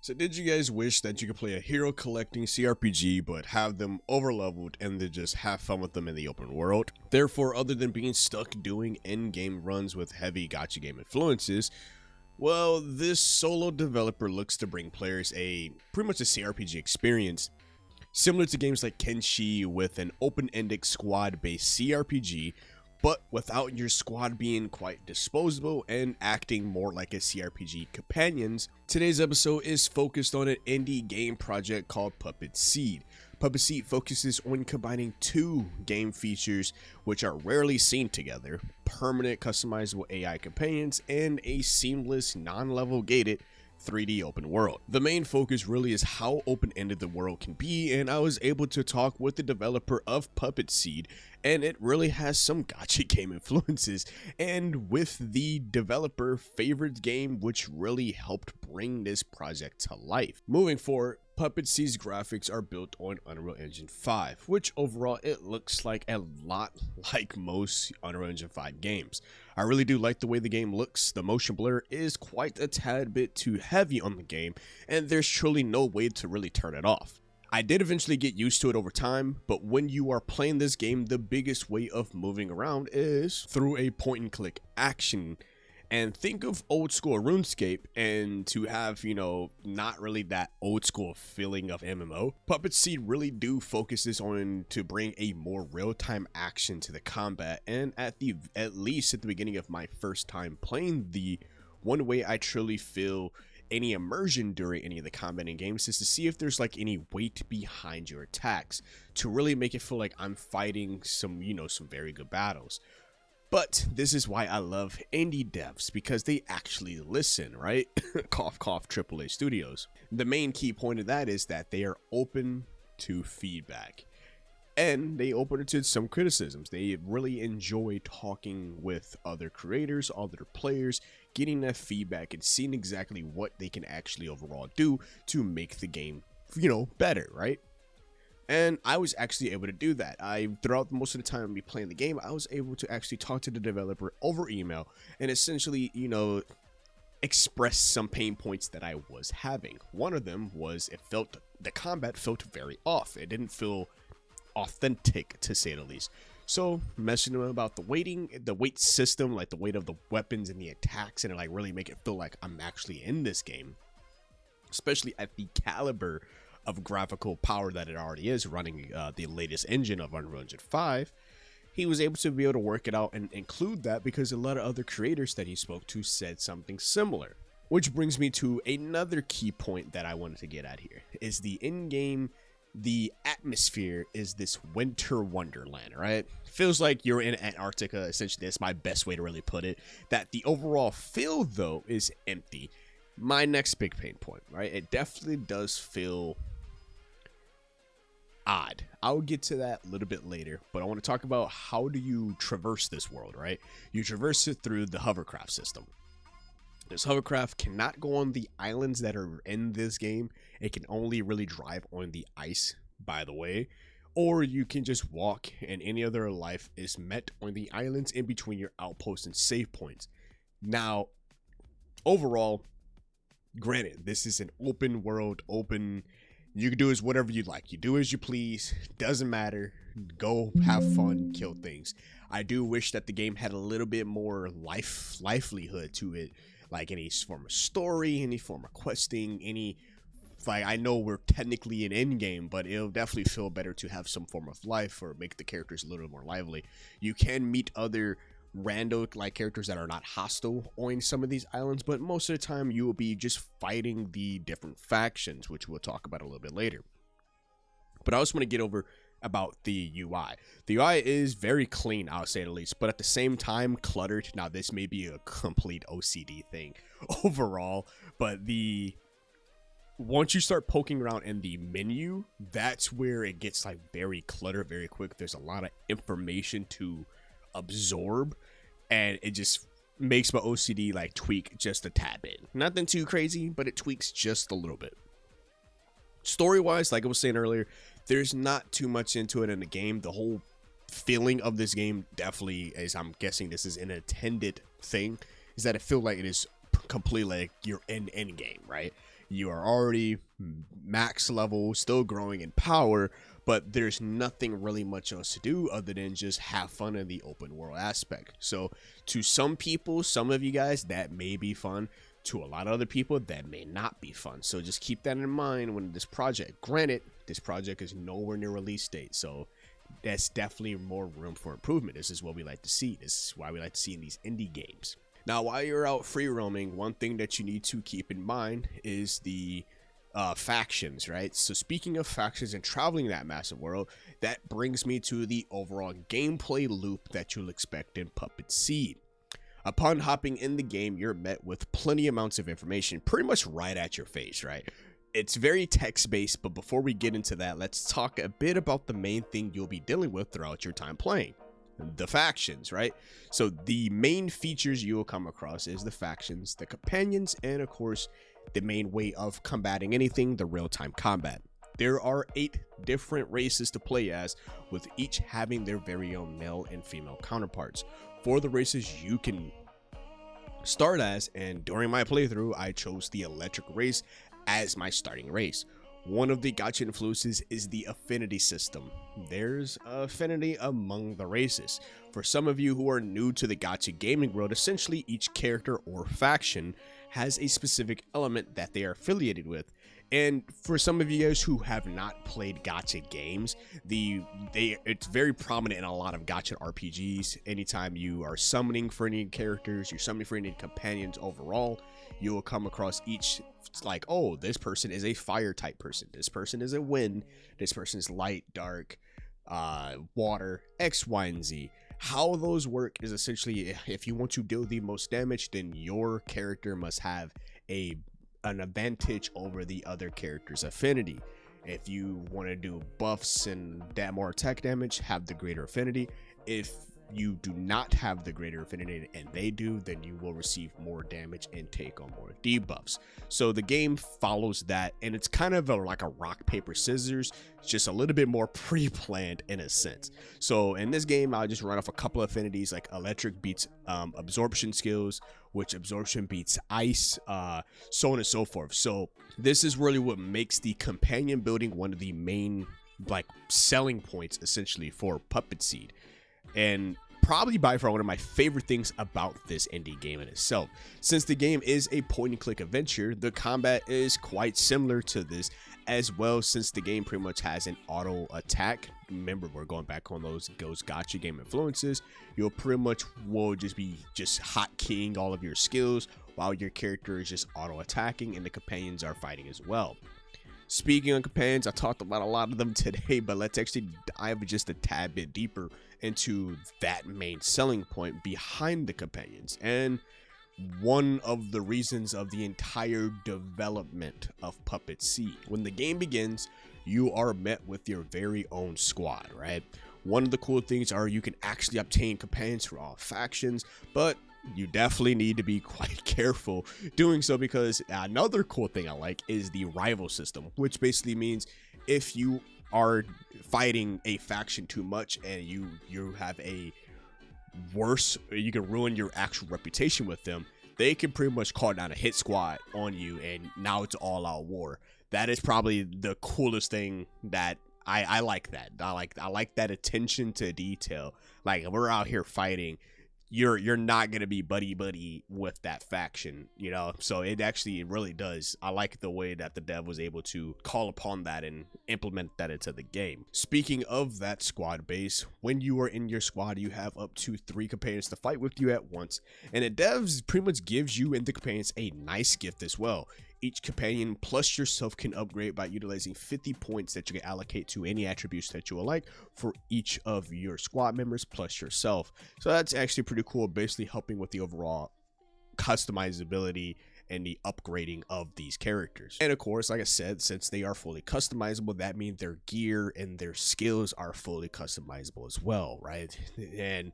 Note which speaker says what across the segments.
Speaker 1: So did you guys wish that you could play a hero collecting CRPG but have them overleveled and then just have fun with them in the open world? Therefore, other than being stuck doing end-game runs with heavy Gacha Game influences, well, this solo developer looks to bring players pretty much a CRPG experience similar to games like Kenshi with an open-ended squad-based CRPG, but without your squad being quite disposable and acting more like a CRPG companions. Today's episode is focused on an indie game project called Puppet Seed. Puppet Seed focuses on combining two game features which are rarely seen together: permanent customizable AI companions and a seamless non-level gated 3D open world. The main focus really is how open-ended the world can be, and I was able to talk with the developer of Puppet Seed, and it really has some Gacha Game influences, and with the developer favorite game which really helped bring this project to life. Moving forward, Puppet Seed's graphics are built on Unreal Engine 5, which overall it looks like a lot like most Unreal Engine 5 games. I really do like the way the game looks. The motion blur is quite a tad bit too heavy on the game, and there's truly no way to really turn it off. I did eventually get used to it over time, but when you are playing this game, the biggest way of moving around is through a point and click action. And think of old school RuneScape, and to have, not really that old school feeling of MMO, Puppet Seed really do focuses on to bring a more real-time action to the combat. And at least at the beginning of my first time playing, the one way I truly feel any immersion during any of the combat in games is to see if there's like any weight behind your attacks to really make it feel like I'm fighting some very good battles. But this is why I love indie devs, because they actually listen, right? Cough, cough, AAA studios. The main key point of that is that they are open to feedback. And they open it to some criticisms. They really enjoy talking with other creators, other players, getting that feedback and seeing exactly what they can actually overall do to make the game, better, right? And I was actually able to do that. Throughout most of the time me playing the game, I was able to actually talk to the developer over email and essentially, express some pain points that I was having. One of them was the combat felt very off. It didn't feel authentic, to say the least. So messaging them about the weight system, like the weight of the weapons and the attacks, and like really make it feel like I'm actually in this game, especially at the caliber of graphical power that it already is running the latest engine of Unreal Engine 5. He was able to be able to work it out and include that because a lot of other creators that he spoke to said something similar. Which brings me to another key point that I wanted to get at here, is the in-game, the atmosphere is this winter wonderland, right? Feels like you're in Antarctica, essentially. That's my best way to really put it. That the overall feel, though, is empty. My next big pain point, right? It definitely does feel odd. I'll get to that a little bit later, but I want to talk about how do you traverse this world, right? You traverse it through the hovercraft system. This hovercraft cannot go on the islands that are in this game. It can only really drive on the ice, by the way, or you can just walk, and any other life is met on the islands in between your outposts and save points. Now, overall, granted, this is an open world, you can do as whatever you like. You do as you please. Doesn't matter. Go have fun, kill things. I do wish that the game had a little bit more livelihood to it, like any form of story, any form of questing, I know we're technically an end game, but it'll definitely feel better to have some form of life or make the characters a little more lively. You can meet other rando characters that are not hostile on some of these islands, but most of the time you will be just fighting the different factions, which we'll talk about a little bit later. But I also want to get over about the UI. The UI is very clean, I'll say at least, but at the same time cluttered. Now this may be a complete OCD thing overall, but once you start poking around in the menu, that's where it gets very cluttered very quick. There's a lot of information to absorb, and it just makes my OCD tweak just a tad bit. Nothing too crazy, but it tweaks just a little bit. Story wise, like I was saying earlier, there's not too much into it in the game. The whole feeling of this game definitely is, I'm guessing this is an intended thing, is that it feels like it is completely like you're in end game, right? You are already max level, still growing in power, but there's nothing really much else to do other than just have fun in the open world aspect. So to some people, some of you guys, that may be fun. To a lot of other people, that may not be fun. So just keep that in mind when this project, granted, this project is nowhere near release date, so that's definitely more room for improvement. This is what we like to see. This is why we like to see in these indie games. Now, while you're out free roaming, one thing that you need to keep in mind is the factions, right? So speaking of factions and traveling that massive world, that brings me to the overall gameplay loop that you'll expect in Puppet Seed. Upon hopping in the game, you're met with plenty amounts of information pretty much right at your face, right? It's very text-based, but before we get into that, let's talk a bit about the main thing you'll be dealing with throughout your time playing. The factions, right? So the main features you will come across is the factions, the companions, and of course, the main way of combating anything, the real-time combat. There are 8 different races to play as, with each having their very own male and female counterparts. For the races you can start as, and during my playthrough, I chose the electric race as my starting race. One of the Gacha influences is the affinity system. There's affinity among the races. For some of you who are new to the Gacha gaming world, essentially each character or faction has a specific element that they are affiliated with. And for some of you guys who have not played Gacha games, it's very prominent in a lot of Gacha RPGs. Anytime you are summoning for any characters, you're summoning for any companions overall, you will come across each, like, oh, this person is a fire type person, this person is a wind, this person is light, dark, water, X, Y, and Z. How those work is essentially, if you want to deal the most damage, then your character must have an advantage over the other character's affinity. If you want to do buffs and more attack damage, have the greater affinity. If you do not have the greater affinity and they do, then you will receive more damage and take on more debuffs. So the game follows that, and it's kind of like a rock paper scissors, just a little bit more pre-planned in a sense. So in this game, I'll just run off a couple of affinities, like electric beats absorption skills, which absorption beats ice, so on and so forth. So this is really what makes the companion building one of the main selling points essentially for Puppet Seed, and probably by far one of my favorite things about this indie game in itself. Since the game is a point and click adventure, the combat is quite similar to this as well, since the game pretty much has an auto attack. Remember, we're going back on those Gacha Game influences. You'll pretty much will just be hotkeying all of your skills while your character is just auto attacking and the companions are fighting as well. Speaking of companions, I talked about a lot of them today, but let's actually dive just a tad bit deeper into that main selling point behind the companions, and one of the reasons of the entire development of Puppet Seed. When the game begins, you are met with your very own squad, right? One of the cool things are you can actually obtain companions for all factions, but you definitely need to be quite careful doing so, because another cool thing I like is the rival system, which basically means if you are fighting a faction too much and you have a worse, you can ruin your actual reputation with them, they can pretty much call down a hit squad on you, and now it's all out war. That is probably the coolest thing that I like. That I like that attention to detail. Like, we're out here fighting, you're not gonna be buddy with that faction, you know. So it really does. I like the way that the dev was able to call upon that and implement that into the game. Speaking of that squad base, when you are in your squad, you have up to 3 companions to fight with you at once, and the devs pretty much gives you and the companions a nice gift as well. Each companion plus yourself can upgrade by utilizing 50 points that you can allocate to any attributes that you would like for each of your squad members plus yourself. So that's actually pretty cool, basically helping with the overall customizability and the upgrading of these characters. And of course, like I said, since they are fully customizable, that means their gear and their skills are fully customizable as well, right? And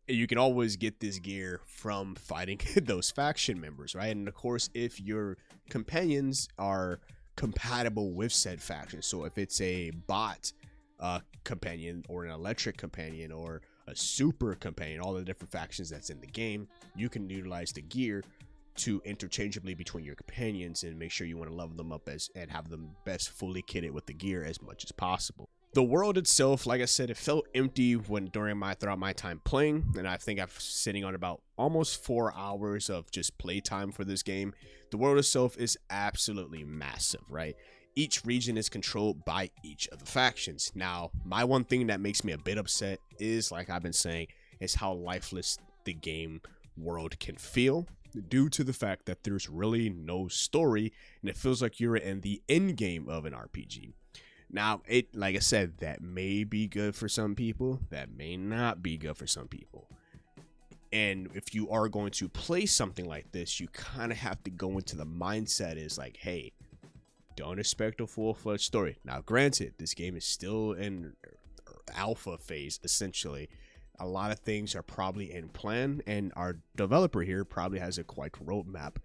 Speaker 1: you can always get this gear from fighting those faction members, right? And of course, if your companions are compatible with said faction, so if it's a bot companion or an electric companion or a super companion, all the different factions that's in the game, you can utilize the gear to interchangeably between your companions and make sure you want to level them up and have them best fully kitted with the gear as much as possible. The world itself, like I said, it felt empty throughout my time playing, and I think I'm sitting on about almost 4 hours of just playtime for this game. The world itself is absolutely massive, right? Each region is controlled by each of the factions. Now, my one thing that makes me a bit upset is, like I've been saying, is how lifeless the game world can feel due to the fact that there's really no story, and it feels like you're in the end game of an RPG. Now, like I said, that may be good for some people, that may not be good for some people. And if you are going to play something like this, you kind of have to go into the mindset is like, hey, don't expect a full-fledged story. Now, granted, this game is still in alpha phase, essentially. A lot of things are probably in plan, and our developer here probably has a quite roadmap.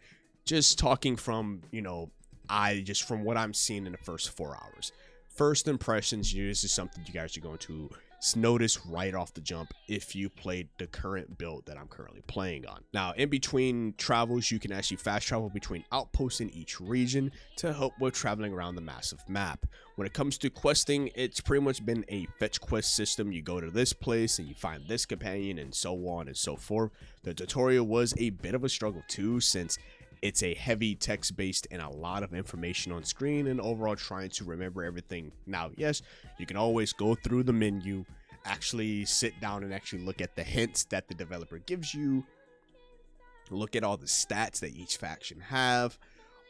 Speaker 1: Just talking from, just from what I'm seeing in the first 4 hours. First impressions, this is something you guys are going to notice right off the jump if you played the current build that I'm currently playing on. Now, in between travels, you can actually fast travel between outposts in each region to help with traveling around the massive map. When it comes to questing, it's pretty much been a fetch quest system. You go to this place and you find this companion and so on and so forth. The tutorial was a bit of a struggle too, since it's a heavy text-based and a lot of information on screen, and overall trying to remember everything. Now, yes, you can always go through the menu, actually sit down and actually look at the hints that the developer gives you, look at all the stats that each faction have,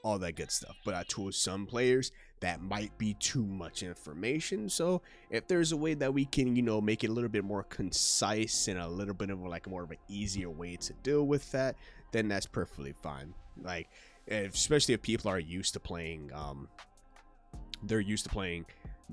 Speaker 1: all that good stuff. But to some players, that might be too much information. So if there's a way that we can, make it a little bit more concise and a little bit of more of an easier way to deal with that, then that's perfectly fine. Like, especially if people are used to playing, they're used to playing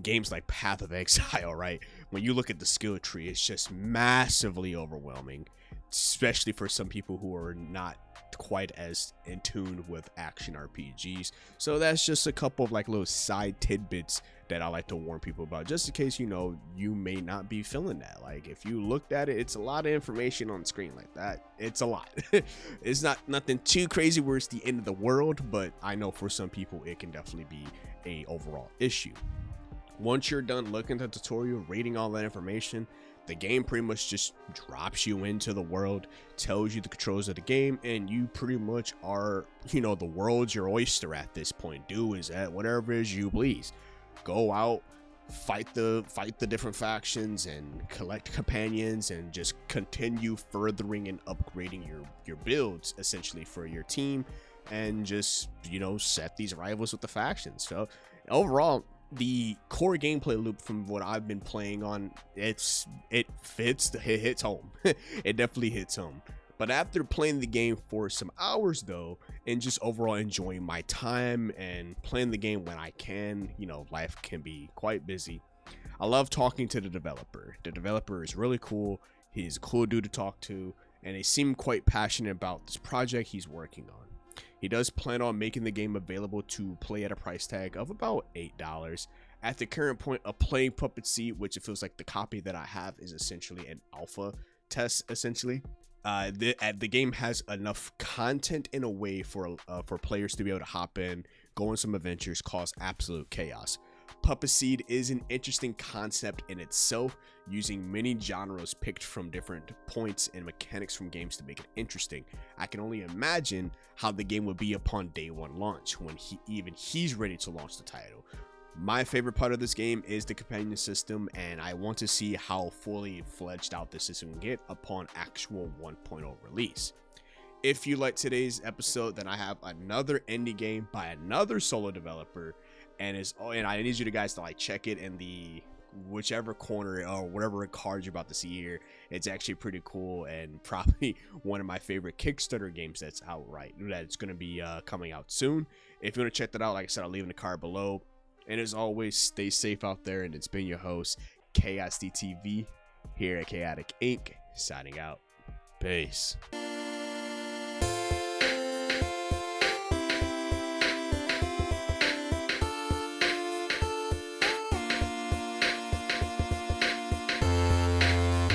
Speaker 1: games like Path of Exile, right? When you look at the skill tree, it's just massively overwhelming, especially for some people who are not quite as in tune with action RPGs. So that's just a couple of little side tidbits that I like to warn people about, just in case you may not be feeling that. Like, if you looked at it, it's a lot of information on screen like that. It's a lot. It's not nothing too crazy where it's the end of the world, but I know for some people it can definitely be a overall issue. Once you're done looking at the tutorial, reading all that information, the game pretty much just drops you into the world, tells you the controls of the game, and you pretty much are, the world's your oyster at this point. Do is that whatever it is you please. Go out, fight the different factions and collect companions, and just continue furthering and upgrading your builds essentially for your team, and just set these rivals with the factions. So overall, the core gameplay loop from what I've been playing on, it hits home. It definitely hits home. But after playing the game for some hours though, and just overall enjoying my time and playing the game when I can, life can be quite busy. I love talking to the developer. The developer is really cool. He's a cool dude to talk to, and he seemed quite passionate about this project he's working on. He does plan on making the game available to play at a price tag of about $8. At the current point of playing Puppet Seed, which it feels like the copy that I have is essentially an alpha test, essentially. The game has enough content in a way for players to be able to hop in, go on some adventures, cause absolute chaos. Puppet Seed is an interesting concept in itself, using many genres picked from different points and mechanics from games to make it interesting. I can only imagine how the game would be upon day one launch, when he's ready to launch the title. My favorite part of this game is the companion system, and I want to see how fully fledged out this system can get upon actual 1.0 release. If you like today's episode, then I have another indie game by another solo developer, and I need you guys to check it in the whichever corner or whatever card you're about to see here. It's actually pretty cool, and probably one of my favorite Kickstarter games that's outright that it's going to be coming out soon. If you want to check that out, like I said, I'll leave in the card below. And as always, stay safe out there, and it's been your host, KSDTV, here at Chaotic Inc., signing out. Peace.